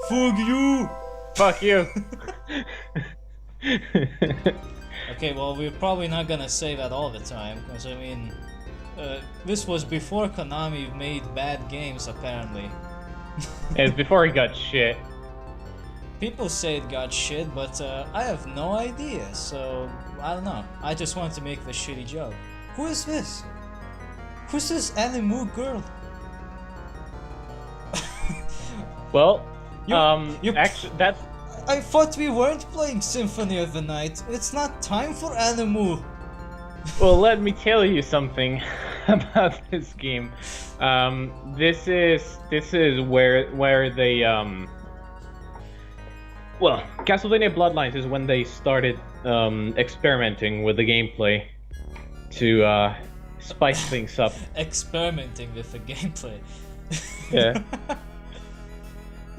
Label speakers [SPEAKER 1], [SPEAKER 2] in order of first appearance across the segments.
[SPEAKER 1] Fuck you!
[SPEAKER 2] Fuck you.
[SPEAKER 1] Okay, well, we're probably not gonna say that all the time, because I mean, this was before Konami made bad games, apparently.
[SPEAKER 2] It's before he got shit.
[SPEAKER 1] People say it got shit, but I have no idea, so I don't know. I just wanted to make the shitty joke. Who is this? Who's this Animu girl?
[SPEAKER 2] Well,
[SPEAKER 1] you
[SPEAKER 2] actually, that's...
[SPEAKER 1] I thought we weren't playing Symphony of the Night. It's not time for Animu.
[SPEAKER 2] Well, let me tell you something about this game. This is where they well, Castlevania Bloodlines is when they started experimenting with the gameplay to spice things up.
[SPEAKER 1] Experimenting with the gameplay.
[SPEAKER 2] Yeah.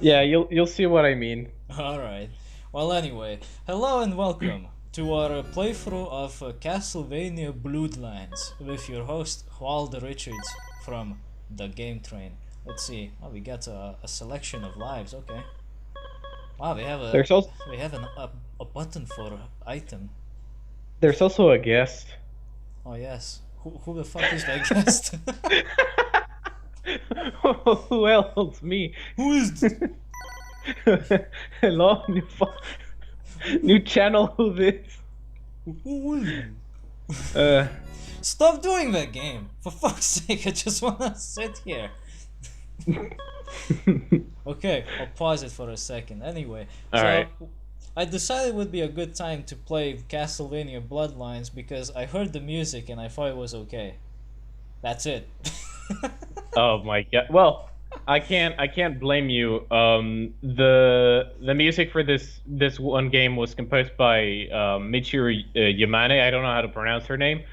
[SPEAKER 2] Yeah, you'll see what I mean.
[SPEAKER 1] Alright. Well, anyway, hello and welcome to our playthrough of Castlevania Bloodlines with your host Hwaldar Richards from DaGameTrain. Let's see. Oh, we got a selection of lives. Okay. Wow, we have a button for item.
[SPEAKER 2] There's also a guest.
[SPEAKER 1] Oh yes. Who the fuck is that guest?
[SPEAKER 2] Who else? Me.
[SPEAKER 1] Who is this?
[SPEAKER 2] Hello, new channel. Who this?
[SPEAKER 1] Who is this?
[SPEAKER 2] Uh,
[SPEAKER 1] Stop doing that game! For fuck's sake, I just wanna sit here. Okay, I'll pause it for a second. Anyway,
[SPEAKER 2] Alright.
[SPEAKER 1] I decided it would be a good time to play Castlevania Bloodlines because I heard the music and I thought it was okay. That's it.
[SPEAKER 2] Oh my god. Well, I can't blame you. The music for this one game was composed by Michiru Yamane. I don't know how to pronounce her name.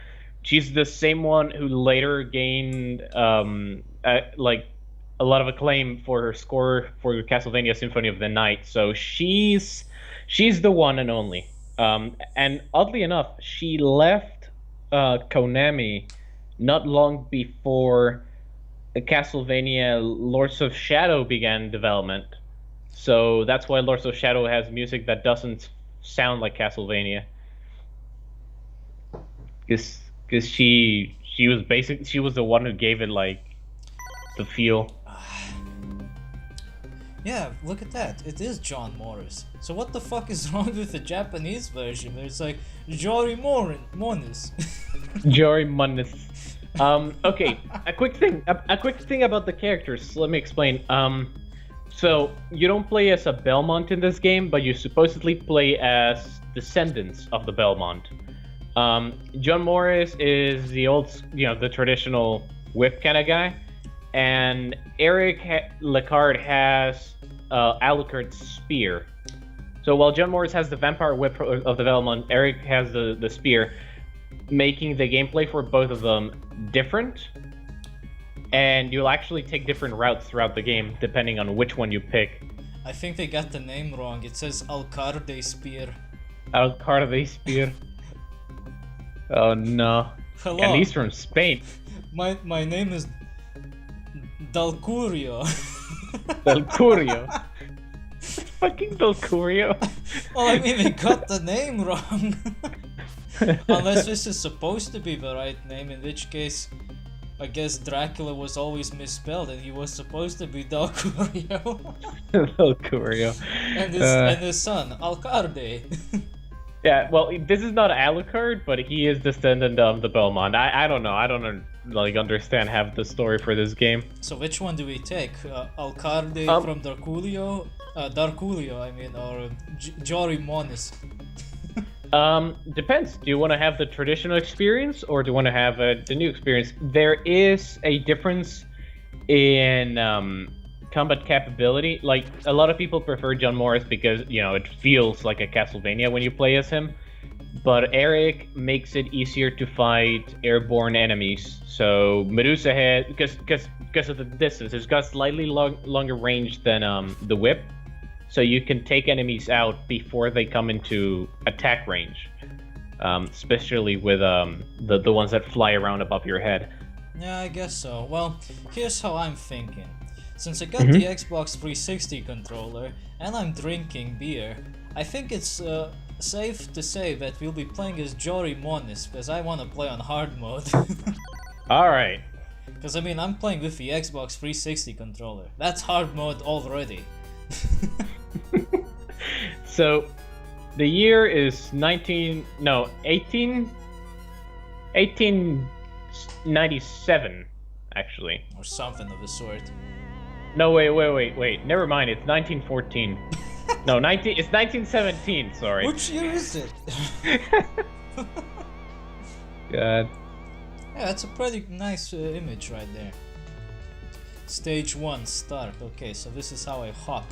[SPEAKER 2] She's the same one who later gained like a lot of acclaim for her score for Castlevania Symphony of the Night. So she's the one and only. And oddly enough, she left Konami not long before Castlevania Lords of Shadow began development. So that's why Lords of Shadow has music that doesn't sound like Castlevania. Because she was the one who gave it like the feel.
[SPEAKER 1] Yeah, look at that. It is John Morris. So what the fuck is wrong with the Japanese version? It's like Jorry Monnis.
[SPEAKER 2] Jorry Monnis. Okay, a quick thing about the characters. Let me explain. So you don't play as a Belmont in this game, but you supposedly play as descendants of the Belmont. John Morris is the the traditional whip kind of guy, and Eric Lecard has Alucard's spear. So while John Morris has the vampire whip of the Belmont, Eric has the spear, making the gameplay for both of them different, and you'll actually take different routes throughout the game depending on which one you pick.
[SPEAKER 1] I think they got the name wrong. It says Alcarde Spear.
[SPEAKER 2] Alcarde Spear. Oh no.
[SPEAKER 1] Hello.
[SPEAKER 2] And he's from Spain.
[SPEAKER 1] My name is Dalcurio.
[SPEAKER 2] Dalcurio. Fucking Dalcurio.
[SPEAKER 1] Well, I mean, they got the name wrong. Unless this is supposed to be the right name, in which case, I guess Dracula was always misspelled and he was supposed to be Dalcurio.
[SPEAKER 2] Dalcurio.
[SPEAKER 1] And his son, Alcarde.
[SPEAKER 2] Yeah, well, this is not Alucard, but he is descendant of the Belmont. I don't know. I don't like understand half the story for this game.
[SPEAKER 1] So which one do we take? Alcarde from Darkulio? Darkulio, I mean, or Jorry Monnis?
[SPEAKER 2] Depends. Do you want to have the traditional experience or do you want to have the new experience? There is a difference in combat capability. Like, a lot of people prefer John Morris because, it feels like a Castlevania when you play as him. But Eric makes it easier to fight airborne enemies. So Medusa Head, because of the distance, it's got slightly longer range than the whip. So you can take enemies out before they come into attack range. Especially with the ones that fly around above your head.
[SPEAKER 1] Yeah, I guess so. Well, here's how I'm thinking. since I got the Xbox 360 controller and I'm drinking beer, I think it's safe to say that we'll be playing as Jorry Monnis, because I want to play on hard mode.
[SPEAKER 2] Alright.
[SPEAKER 1] Because I mean, I'm playing with the Xbox 360 controller. That's hard mode already.
[SPEAKER 2] So, the year is 1897, actually.
[SPEAKER 1] Or something of the sort.
[SPEAKER 2] No, wait. Never mind, it's 1914. No, it's 1917, sorry.
[SPEAKER 1] Which year is it?
[SPEAKER 2] God.
[SPEAKER 1] Yeah, that's a pretty nice image right there. Stage 1, start. Okay, so this is how I hop.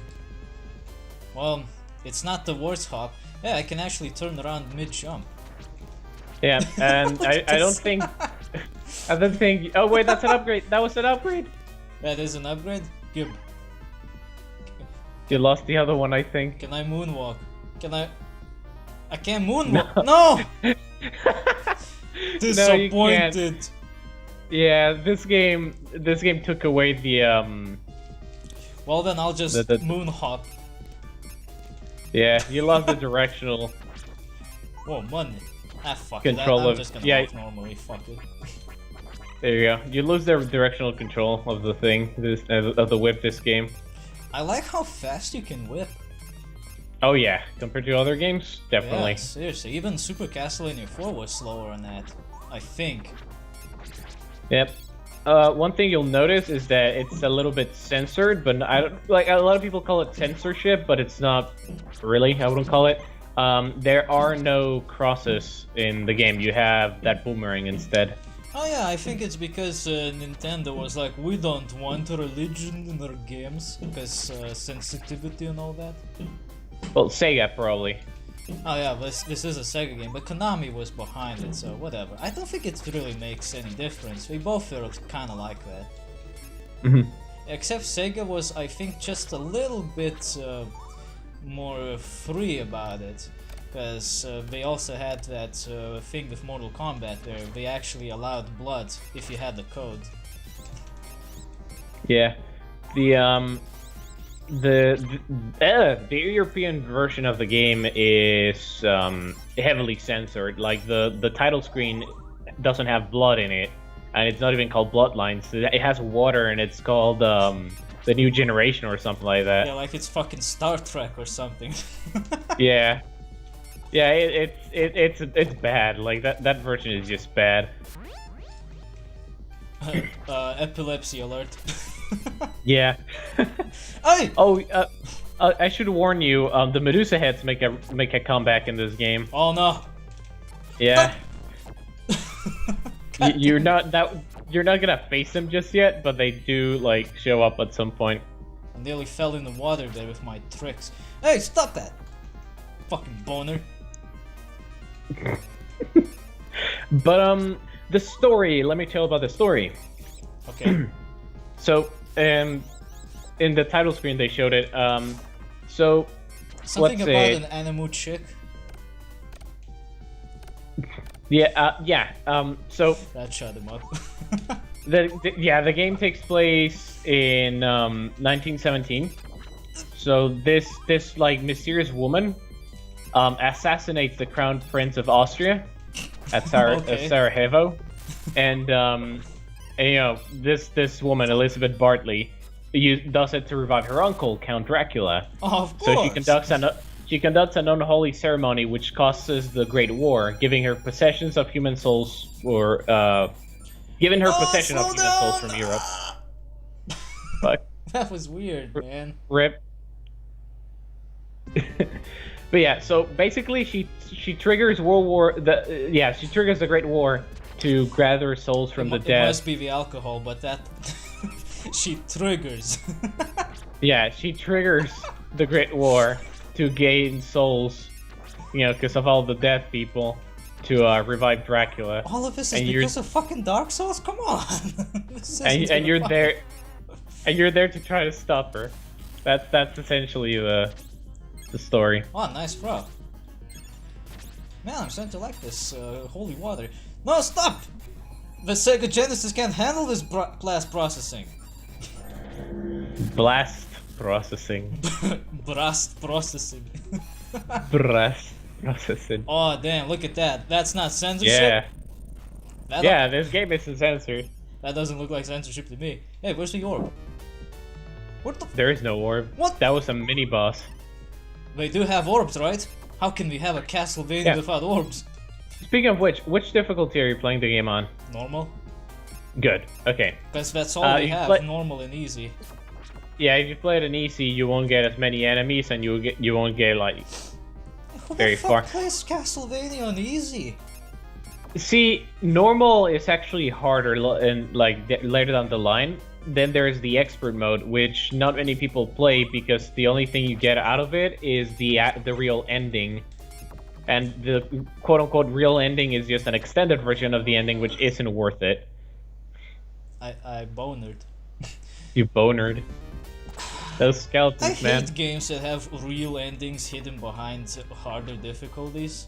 [SPEAKER 1] Well, it's not the worst hop. Yeah, I can actually turn around mid-jump.
[SPEAKER 2] Yeah, and I don't think... Oh wait, that's an upgrade. That was an upgrade.
[SPEAKER 1] That is an upgrade? Good.
[SPEAKER 2] You lost the other one, I think.
[SPEAKER 1] Can I moonwalk? I can't moonwalk! No! Disappointed!
[SPEAKER 2] No, yeah, this game took away the
[SPEAKER 1] Well then I'll just moon hop.
[SPEAKER 2] Yeah, you lost the directional.
[SPEAKER 1] Oh, money. Ah, fuck
[SPEAKER 2] control
[SPEAKER 1] it. I'm just gonna walk normally, fuck it.
[SPEAKER 2] There you go. You lose the directional control of the thing, of the whip this game.
[SPEAKER 1] I like how fast you can whip.
[SPEAKER 2] Oh yeah, compared to other games, definitely.
[SPEAKER 1] Yeah, seriously, even Super Castlevania 4 was slower on that, I think.
[SPEAKER 2] Yep. One thing you'll notice is that it's a little bit censored, but I don't, like, a lot of people call it censorship, but it's not really. I wouldn't call it. There are no crosses in the game. You have that boomerang instead.
[SPEAKER 1] Oh yeah, I think it's because Nintendo was like, we don't want religion in our games, because sensitivity and all that.
[SPEAKER 2] Well, Sega probably.
[SPEAKER 1] Oh yeah, this is a Sega game, but Konami was behind it, so whatever. I don't think it really makes any difference. We both feel kind of like that. Except Sega was, I think, just a little bit more free about it. Because they also had that thing with Mortal Kombat where they actually allowed blood if you had the code.
[SPEAKER 2] Yeah. The European version of the game is heavily censored. Like the title screen doesn't have blood in it, and it's not even called Bloodlines. It has water, and it's called the New Generation or something like that.
[SPEAKER 1] Yeah, like it's fucking Star Trek or something.
[SPEAKER 2] Yeah, yeah, it's bad. Like that version is just bad.
[SPEAKER 1] Epilepsy alert.
[SPEAKER 2] Yeah.
[SPEAKER 1] Hey!
[SPEAKER 2] Oh, I should warn you. The Medusa heads make a comeback in this game.
[SPEAKER 1] Oh no.
[SPEAKER 2] Yeah. You're not gonna face them just yet, but they do like show up at some point.
[SPEAKER 1] I nearly fell in the water there with my tricks. Hey, stop that! Fucking boner.
[SPEAKER 2] But the story. Let me tell you about the story.
[SPEAKER 1] Okay.
[SPEAKER 2] So in the title screen they showed it. So
[SPEAKER 1] something
[SPEAKER 2] let's
[SPEAKER 1] about
[SPEAKER 2] say,
[SPEAKER 1] an animal chick.
[SPEAKER 2] Yeah. So
[SPEAKER 1] That shut him up.
[SPEAKER 2] the game takes place in 1917. So this like mysterious woman assassinates the crown prince of Austria at Sarajevo, and you know this woman Elizabeth Bartley does it to revive her uncle Count Dracula.
[SPEAKER 1] Oh, of course.
[SPEAKER 2] So she conducts an unholy ceremony which causes the Great War, giving her possessions of human souls, or giving her possession of human souls from Europe. Fuck.
[SPEAKER 1] That was weird, man.
[SPEAKER 2] Rip. But yeah, so basically she triggers she triggers the Great War to gather souls from the dead.
[SPEAKER 1] It must be the alcohol, but that she triggers.
[SPEAKER 2] Yeah, she triggers the Great War to gain souls, you know, because of all the dead people, to revive Dracula.
[SPEAKER 1] All of this is because of fucking Dark Souls? Come on!
[SPEAKER 2] and you're there, and you're there to try to stop her. That's essentially the story.
[SPEAKER 1] Oh, nice frog. Man, I'm starting to like this holy water. No, stop! The Sega Genesis can't handle this blast processing.
[SPEAKER 2] Blast processing.
[SPEAKER 1] Blast processing.
[SPEAKER 2] Blast processing.
[SPEAKER 1] Oh damn! Look at that. That's not censorship.
[SPEAKER 2] Yeah.
[SPEAKER 1] That
[SPEAKER 2] Yeah, this game isn't censored.
[SPEAKER 1] That doesn't look like censorship to me. Hey, where's the orb? What the?
[SPEAKER 2] There is no orb.
[SPEAKER 1] What?
[SPEAKER 2] That was a mini boss.
[SPEAKER 1] They do have orbs, right? How can we have a Castlevania without orbs?
[SPEAKER 2] Speaking of which difficulty are you playing the game on?
[SPEAKER 1] Normal.
[SPEAKER 2] Good. Okay.
[SPEAKER 1] Because that's all we
[SPEAKER 2] you
[SPEAKER 1] have. Normal and easy.
[SPEAKER 2] Yeah, if you play it in easy, you won't get as many enemies, and you won't get like very far.
[SPEAKER 1] Who the fuck plays Castlevania on easy?
[SPEAKER 2] See, normal is actually harder, and like later down the line. Then there's the expert mode, which not many people play because the only thing you get out of it is the real ending, and the quote-unquote real ending is just an extended version of the ending, which isn't worth it.
[SPEAKER 1] I bonered.
[SPEAKER 2] You bonered. Those skeletons,
[SPEAKER 1] I
[SPEAKER 2] man.
[SPEAKER 1] hate games that have real endings hidden behind harder difficulties.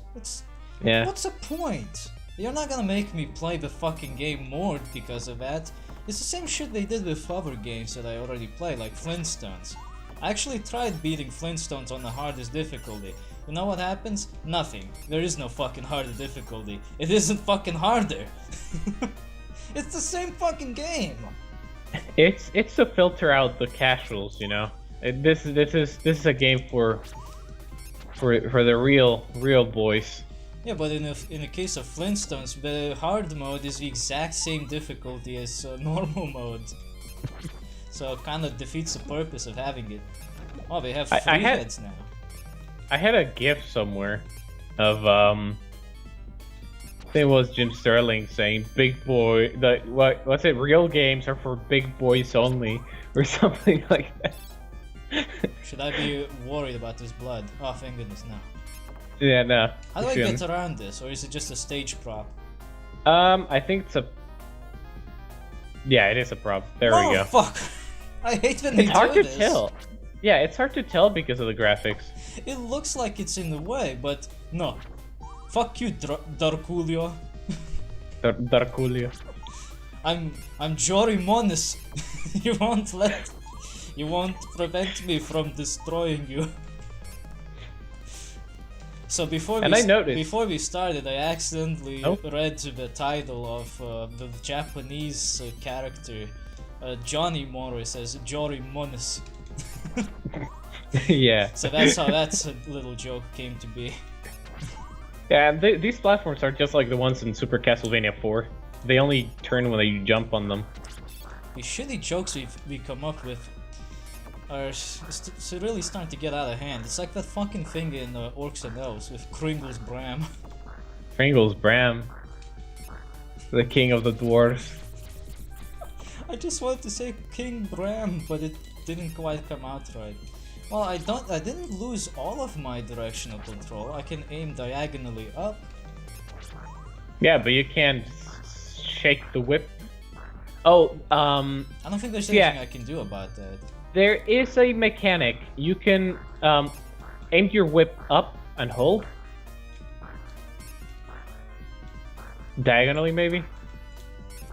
[SPEAKER 2] Yeah.
[SPEAKER 1] What's the point? You're not gonna make me play the fucking game more because of that. It's the same shit they did with other games that I already played, like Flintstones. I actually tried beating Flintstones on the hardest difficulty. You know what happens? Nothing. There is no fucking harder difficulty. It isn't fucking harder. It's the same fucking game.
[SPEAKER 2] It's to filter out the casuals, you know. This is a game for the real boys.
[SPEAKER 1] Yeah, but in the case of Flintstones, the hard mode is the exact same difficulty as normal mode. So it kind of defeats the purpose of having it. Oh, they have three heads now.
[SPEAKER 2] I had a GIF somewhere of I think it was Jim Sterling saying "Big boy," what's it? Real games are for big boys only, or something like that.
[SPEAKER 1] Should I be worried about this blood? Oh, thank goodness, no.
[SPEAKER 2] Yeah, no.
[SPEAKER 1] How do I get around this, or is it just a stage prop?
[SPEAKER 2] I think it's a. Yeah, it is a prop. There we go.
[SPEAKER 1] Oh fuck! I hate when they do this.
[SPEAKER 2] It's hard to tell. Yeah, it's hard to tell because of the graphics.
[SPEAKER 1] It looks like it's in the way, but no. Fuck you, Dracula.
[SPEAKER 2] Dracula.
[SPEAKER 1] I'm Jorry Monnis. You won't prevent me from destroying you. So before we started, I accidentally read the title of the Japanese character Johnny Morris as Jorry Monnis.
[SPEAKER 2] Yeah.
[SPEAKER 1] So that's how that little joke came to be.
[SPEAKER 2] Yeah, and these platforms are just like the ones in Super Castlevania 4. They only turn when you jump on them.
[SPEAKER 1] The shitty jokes we come up with are really starting to get out of hand. It's like that fucking thing in Orcs and Elves with Kringle's Bram.
[SPEAKER 2] Kringle's Bram. The king of the dwarves.
[SPEAKER 1] I just wanted to say King Bram, but it didn't quite come out right. Well, I didn't lose all of my directional control. I can aim diagonally up.
[SPEAKER 2] Yeah, but you can't shake the whip. Oh,
[SPEAKER 1] I don't think there's anything I can do about that.
[SPEAKER 2] There is a mechanic. You can aim your whip up and hold. Diagonally, maybe?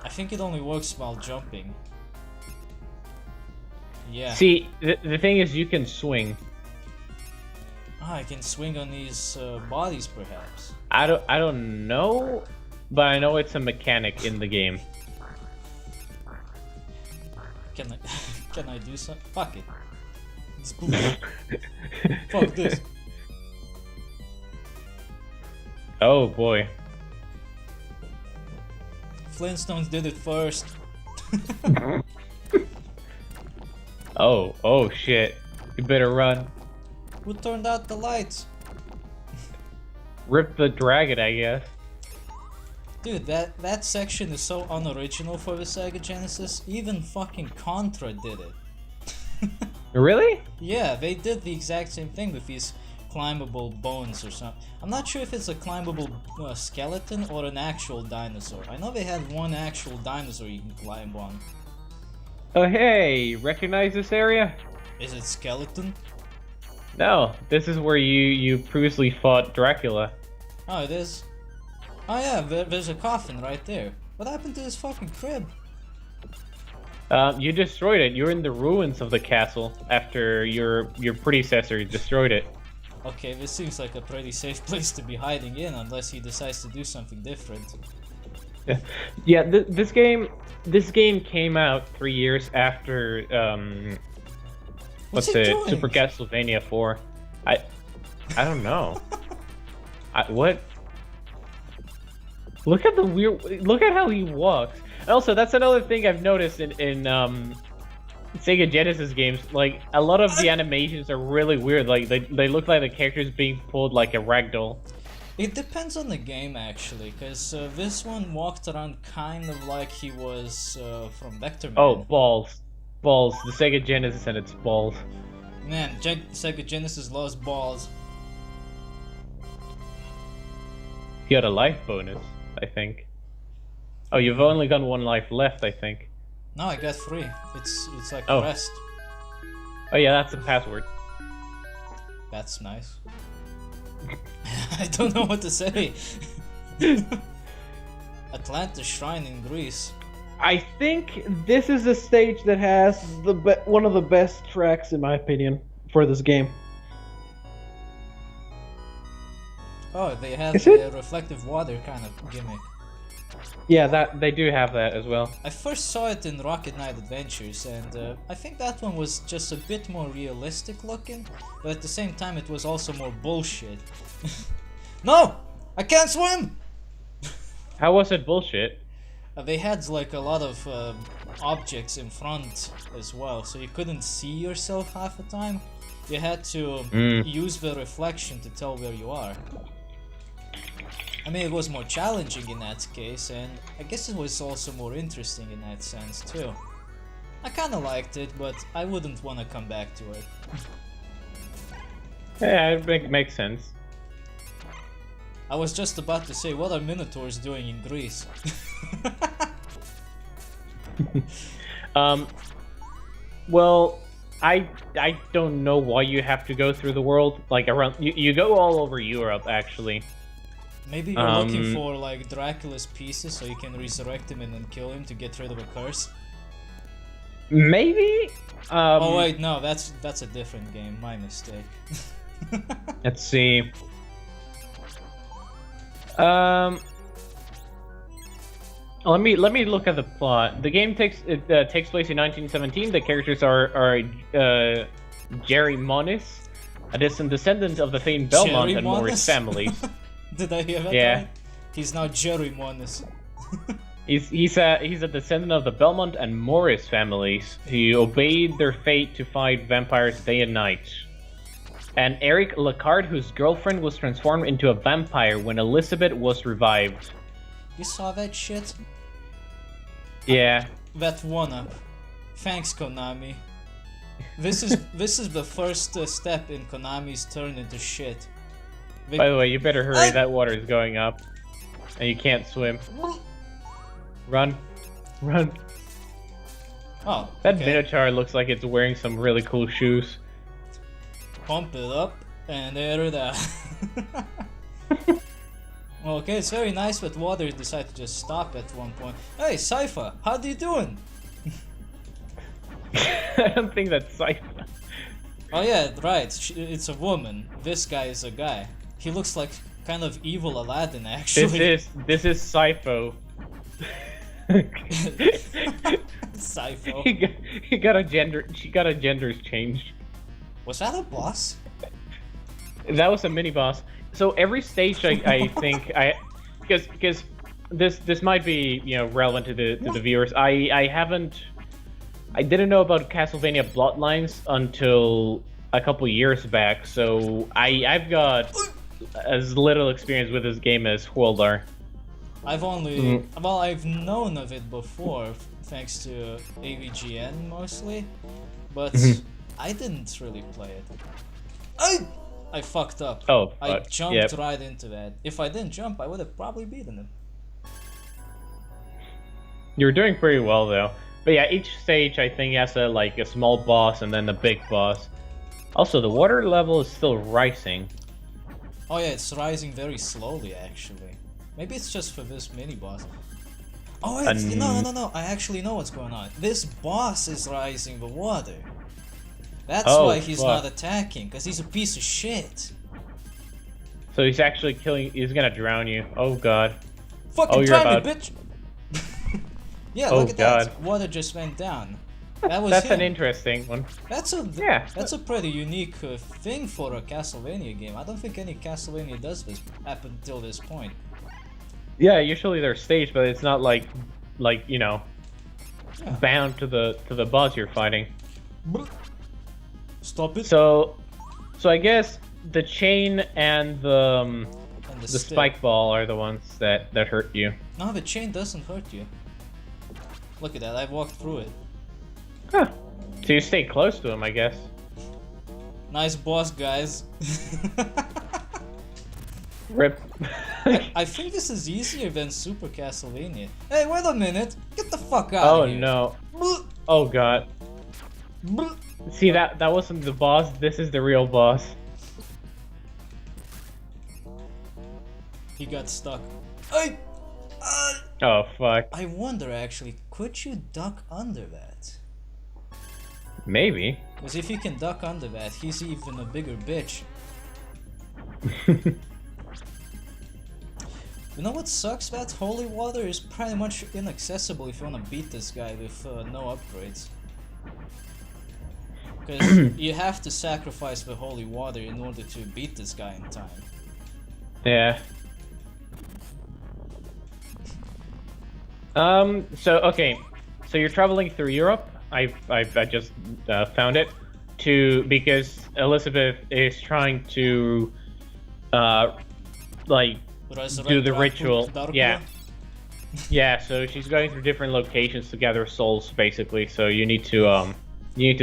[SPEAKER 1] I think it only works while jumping. Yeah.
[SPEAKER 2] See, the thing is, you can swing.
[SPEAKER 1] Ah, I can swing on these bodies, perhaps.
[SPEAKER 2] I don't know, but I know it's a mechanic in the game.
[SPEAKER 1] Can I do something? Fuck it. It's bullshit. Fuck this.
[SPEAKER 2] Oh boy.
[SPEAKER 1] Flintstones did it first.
[SPEAKER 2] Oh shit. You better run.
[SPEAKER 1] Who turned out the lights?
[SPEAKER 2] Rip the dragon, I guess.
[SPEAKER 1] Dude, that section is so unoriginal for the Sega Genesis. Even fucking Contra did it.
[SPEAKER 2] Really?
[SPEAKER 1] Yeah, they did the exact same thing with these climbable bones or something. I'm not sure if it's a climbable skeleton or an actual dinosaur. I know they had one actual dinosaur you can climb on.
[SPEAKER 2] Oh hey, recognize this area?
[SPEAKER 1] Is it skeleton?
[SPEAKER 2] No, this is where you previously fought Dracula.
[SPEAKER 1] Oh, it is? Oh yeah, there's a coffin right there. What happened to this fucking crib?
[SPEAKER 2] You destroyed it. You're in the ruins of the castle after your predecessor destroyed it.
[SPEAKER 1] Okay, this seems like a pretty safe place to be hiding in, unless he decides to do something different.
[SPEAKER 2] Yeah, this game came out 3 years after
[SPEAKER 1] What's he doing?
[SPEAKER 2] Super Castlevania 4. I don't know. What? Look at the weird. Look at how he walks. And also, that's another thing I've noticed in Sega Genesis games. Like, a lot of the animations are really weird. Like, they look like the characters being pulled like a ragdoll.
[SPEAKER 1] It depends on the game, actually, because this one walked around kind of like he was from Vector Man.
[SPEAKER 2] Oh, balls. Balls. The Sega Genesis and its balls.
[SPEAKER 1] Man, Sega Genesis loves balls.
[SPEAKER 2] You got a life bonus, I think. Oh, you've only got 1 life left, I think.
[SPEAKER 1] No, I got 3. It's like
[SPEAKER 2] Oh.
[SPEAKER 1] rest.
[SPEAKER 2] Oh yeah, that's the password.
[SPEAKER 1] That's nice. I don't know what to say. Atlantis Shrine in Greece.
[SPEAKER 3] I think this is a stage that has one of the best tracks, in my opinion, for this game.
[SPEAKER 1] Oh, they have
[SPEAKER 3] Is
[SPEAKER 1] the
[SPEAKER 3] it?
[SPEAKER 1] reflective water kind of gimmick.
[SPEAKER 2] Yeah, that they do have that as well.
[SPEAKER 1] I first saw it in Rocket Knight Adventures, and I think that one was just a bit more realistic looking, but at the same time it was also more bullshit. No! I can't swim!
[SPEAKER 2] How was it bullshit?
[SPEAKER 1] They had like a lot of objects in front as well, so you couldn't see yourself half the time. You had to use the reflection to tell where you are. I mean, it was more challenging in that case, and I guess it was also more interesting in that sense too. I kinda liked it, but I wouldn't wanna come back to it.
[SPEAKER 2] Yeah, it makes sense.
[SPEAKER 1] I was just about to say, what are Minotaurs doing in Greece?
[SPEAKER 2] Well, I don't know why you have to go through the world, like around. You go all over Europe, actually.
[SPEAKER 1] Maybe you're looking for like Dracula's pieces so you can resurrect him and then kill him to get rid of a curse.
[SPEAKER 2] Maybe.
[SPEAKER 1] Oh wait, no, that's a different game. My mistake.
[SPEAKER 2] Let's see. Let me look at the plot. The game takes place in 1917. The characters are Jorry Monnis, a distant descendant of the famed Belmont
[SPEAKER 1] Jorry
[SPEAKER 2] and Morris
[SPEAKER 1] Monnis?
[SPEAKER 2] families.
[SPEAKER 1] Did I hear that
[SPEAKER 2] Yeah.
[SPEAKER 1] right? He's now Jorry Monnis.
[SPEAKER 2] He's a descendant of the Belmont and Morris families who obeyed their fate to fight vampires day and night. And Eric Lacard, whose girlfriend was transformed into a vampire when Elizabeth was revived.
[SPEAKER 1] You saw that shit?
[SPEAKER 2] Yeah.
[SPEAKER 1] That one-up. Thanks, Konami. This is the first step in Konami's turn into shit.
[SPEAKER 2] By the way, you better hurry. That water is going up, and you can't swim. Run, run.
[SPEAKER 1] Oh,
[SPEAKER 2] That
[SPEAKER 1] okay.
[SPEAKER 2] Minotaur looks like it's wearing some really cool shoes.
[SPEAKER 1] Pump it up, and there it is. Okay, it's very nice, but water decided to just stop at one point. Hey, Sypha, how you doing?
[SPEAKER 2] I don't think that's Cypher.
[SPEAKER 1] Oh yeah, right. It's a woman. This guy is a guy. He looks like kind of evil Aladdin, actually.
[SPEAKER 2] This is Sypho.
[SPEAKER 1] Sypho.
[SPEAKER 2] He got a gender. She got a genders changed.
[SPEAKER 1] Was that a boss?
[SPEAKER 2] That was a mini boss. So every stage, I think because this might be relevant to the viewers. I didn't know about Castlevania Bloodlines until a couple years back. So I've got as little experience with this game as Hwaldar.
[SPEAKER 1] I've only well, I've known of it before, thanks to AVGN mostly, but I didn't really play it. I fucked up.
[SPEAKER 2] Oh,
[SPEAKER 1] I
[SPEAKER 2] fuck.
[SPEAKER 1] jumped
[SPEAKER 2] Yep.
[SPEAKER 1] right into that. If I didn't jump, I would have probably beaten him.
[SPEAKER 2] You're doing pretty well though. But yeah, each stage I think has a small boss and then a big boss. Also, the water level is still rising.
[SPEAKER 1] Oh yeah, it's rising very slowly actually. Maybe it's just for this mini boss. Oh wait, no. I actually know what's going on. This boss is rising the water. That's why he's not attacking, because he's a piece of shit.
[SPEAKER 2] So he's actually killing. He's gonna drown you. Oh god.
[SPEAKER 1] Fucking try me, bitch! Yeah,
[SPEAKER 2] Oh,
[SPEAKER 1] look at
[SPEAKER 2] God.
[SPEAKER 1] that. Water just went down. That was
[SPEAKER 2] That's
[SPEAKER 1] him.
[SPEAKER 2] an interesting one.
[SPEAKER 1] That's a pretty unique thing for a Castlevania game. I don't think any Castlevania does this up until this point.
[SPEAKER 2] Yeah, usually they're staged, but it's not like you know, bound to the boss you're fighting.
[SPEAKER 1] Stop it.
[SPEAKER 2] So I guess the chain and the spike ball are the ones that hurt you.
[SPEAKER 1] No, the chain doesn't hurt you. Look at that, I walked through it.
[SPEAKER 2] Huh. So you stay close to him, I guess.
[SPEAKER 1] Nice boss, guys.
[SPEAKER 2] Rip.
[SPEAKER 1] I think this is easier than Super Castlevania. Hey, wait a minute! Get the fuck out
[SPEAKER 2] Oh
[SPEAKER 1] of here!
[SPEAKER 2] no. Oh god. See, that wasn't the boss, this is the real boss.
[SPEAKER 1] He got stuck. Hey!
[SPEAKER 2] Oh fuck.
[SPEAKER 1] I wonder actually, could you duck under that?
[SPEAKER 2] Maybe.
[SPEAKER 1] Because if you can duck under that, he's even a bigger bitch. You know what sucks? That holy water is pretty much inaccessible if you wanna beat this guy with no upgrades. Because you have to sacrifice the holy water in order to beat this guy in time.
[SPEAKER 2] Yeah. So okay, so you're traveling through Europe. I just found it because Elizabeth is trying to like do the ritual. Yeah. Yeah, so she's going through different locations to gather souls basically. So you need to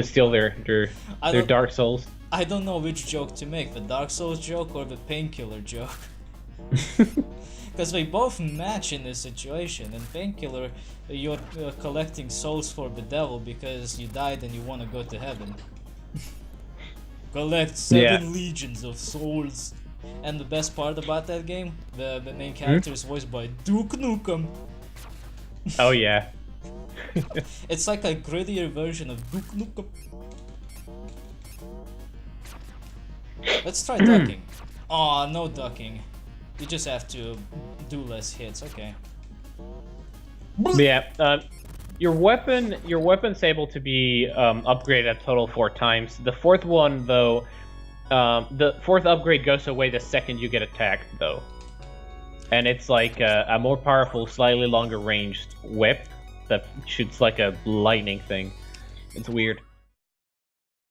[SPEAKER 2] steal their dark souls.
[SPEAKER 1] I don't know which joke to make, the Dark Souls joke or the painkiller joke. Because they both match in this situation. In Painkiller, you're collecting souls for the devil because you died and you want to go to heaven. Collect 7 legions of souls. And the best part about that game, the main character is voiced by Duke Nukem.
[SPEAKER 2] Oh yeah.
[SPEAKER 1] It's like a grittier version of Duke Nukem. Let's try ducking. Aw, no ducking. You just have to do less hits, okay.
[SPEAKER 2] Yeah, your weapon's able to be upgraded a total 4 times. The 4th one, though, the 4th upgrade goes away the second you get attacked, though. And it's like a more powerful, slightly longer ranged whip that shoots like a lightning thing. It's weird.